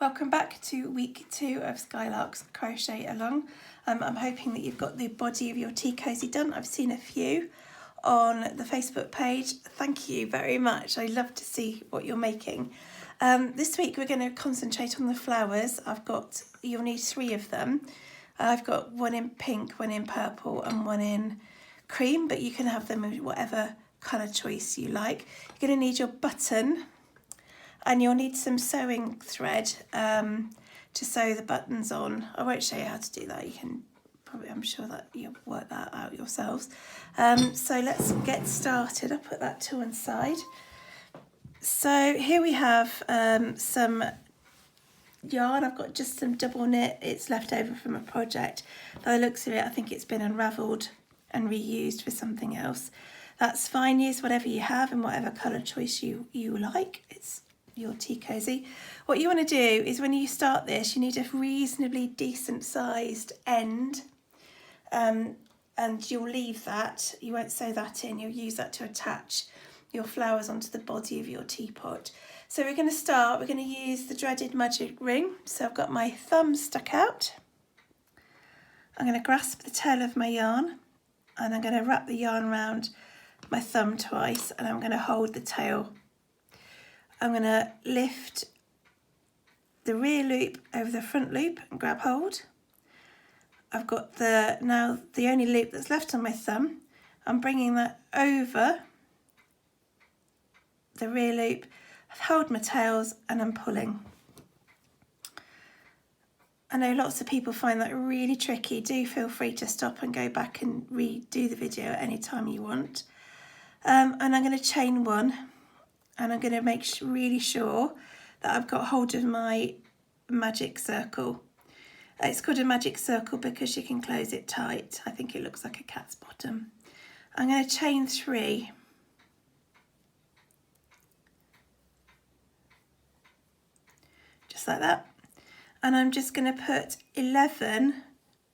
Welcome back to week 2 of Skylark's Crochet Along. I'm hoping that you've got the body of your tea cosy done. I've seen a few on the Facebook page. Thank you very much. I love to see what you're making. This week we're going to concentrate on the flowers. You'll need 3 of them. I've got one in pink, one in purple and one in cream, but you can have them in whatever colour choice you like. You're going to need your button. And you'll need some sewing thread to sew the buttons on. I won't show you how to do that. You can probably, I'm sure that you'll work that out yourselves. So let's get started. I'll put that to one side. So here we have some yarn. I've got just some double knit. It's left over from a project. By the looks of it, I think it's been unravelled and reused for something else. That's fine. Use whatever you have and whatever colour choice you like. It's your tea cosy. What you want to do is when you start this, you need a reasonably decent sized end, and you'll leave that. You won't sew that in. You'll use that to attach your flowers onto the body of your teapot. So we're going to use the dreaded magic ring. So I've got my thumb stuck out. I'm going to grasp the tail of my yarn and I'm going to wrap the yarn around my thumb twice and I'm going to hold the tail. I'm going to lift the rear loop over the front loop and grab hold. I've got now the only loop that's left on my thumb. I'm bringing that over the rear loop. I've held my tails and I'm pulling. I know lots of people find that really tricky. Do feel free to stop and go back and redo the video at any time you want. And I'm going to chain one. And I'm going to make really sure that I've got hold of my magic circle. It's called a magic circle because you can close it tight. I think it looks like a cat's bottom. I'm going to chain 3. Just like that. And I'm just going to put 11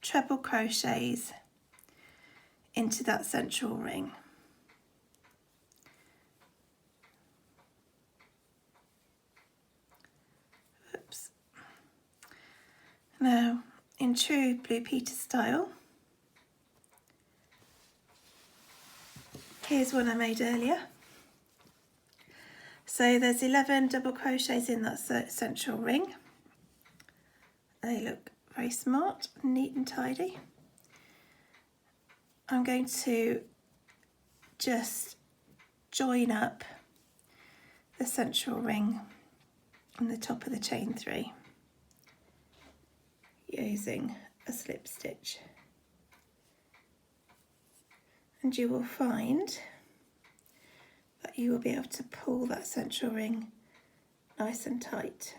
treble crochets into that central ring. Now, in true Blue Peter style, here's one I made earlier. So there's 11 double crochets in that central ring. They look very smart, neat and tidy. I'm going to just join up the central ring on the top of the chain 3. Using a slip stitch, and you will find that you will be able to pull that central ring nice and tight.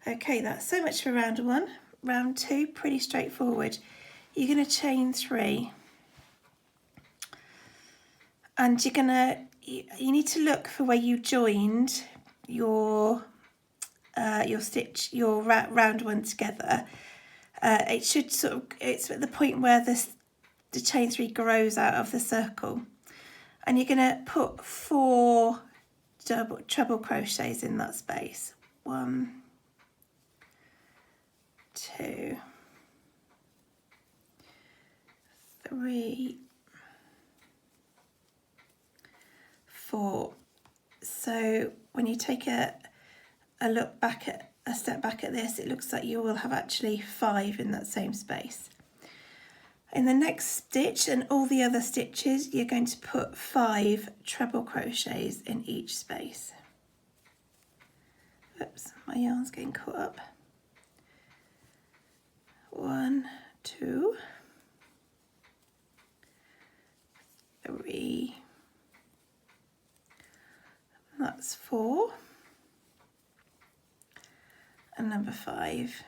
Okay, that's so much for round 1. Round 2, pretty straightforward. You're going to chain 3 and you need to look for where you joined your round 1 together. It should it's at the point where the chain 3 grows out of the circle, and you're going to put 4 treble crochets in that space. 1, 2, 3, 4. So when you take a step back at this, it looks like you will have actually 5 in that same space. In the next stitch and all the other stitches, you're going to put 5 treble crochets in each space. Oops, my yarn's getting caught up. 1, 2, 3, that's 4. And number 5,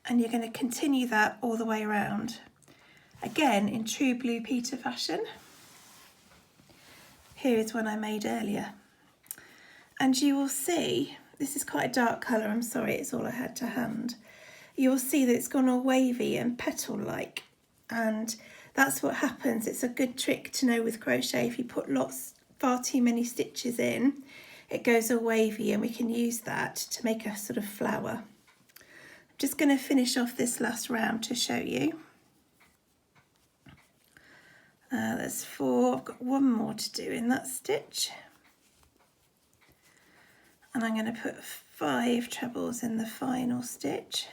and you're going to continue that all the way around, again in true Blue Peter fashion. Here is one I made earlier, and you will see this is quite a dark colour. I'm sorry, it's all I had to hand. You will see that it's gone all wavy and petal like, and that's what happens. It's a good trick to know with crochet. If you put far too many stitches in, it goes all wavy, and we can use that to make a sort of flower. I'm just going to finish off this last round to show you. There's 4, I've got 1 more to do in that stitch. And I'm going to put 5 trebles in the final stitch.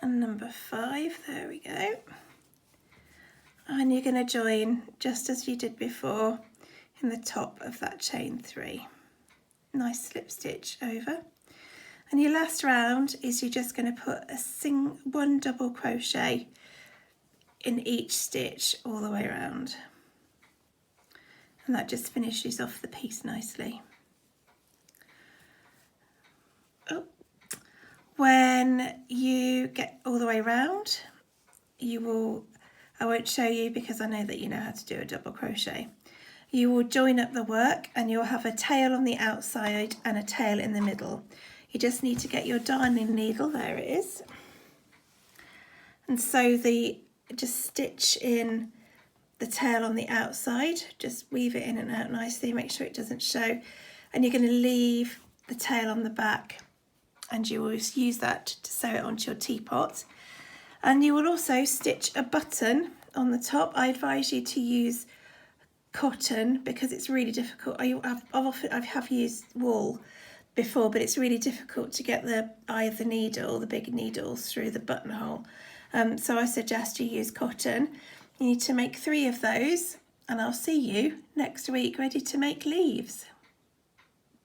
And number 5, there we go. And you're going to join just as you did before in the top of that chain 3. Nice slip stitch over. And your last round is you're just going to put one double crochet in each stitch all the way around. And that just finishes off the piece nicely. Oh. When you get all the way around, I won't show you because I know that you know how to do a double crochet. You will join up the work and you'll have a tail on the outside and a tail in the middle. You just need to get your darning needle, there it is. And so just stitch in the tail on the outside, just weave it in and out nicely, make sure it doesn't show. And you're going to leave the tail on the back, and you will use that to sew it onto your teapot. And you will also stitch a button on the top. I advise you to use cotton because it's really difficult. I have used wool before, but it's really difficult to get the eye of the needle, the big needles, through the buttonhole. So I suggest you use cotton. You need to make 3 of those, and I'll see you next week ready to make leaves.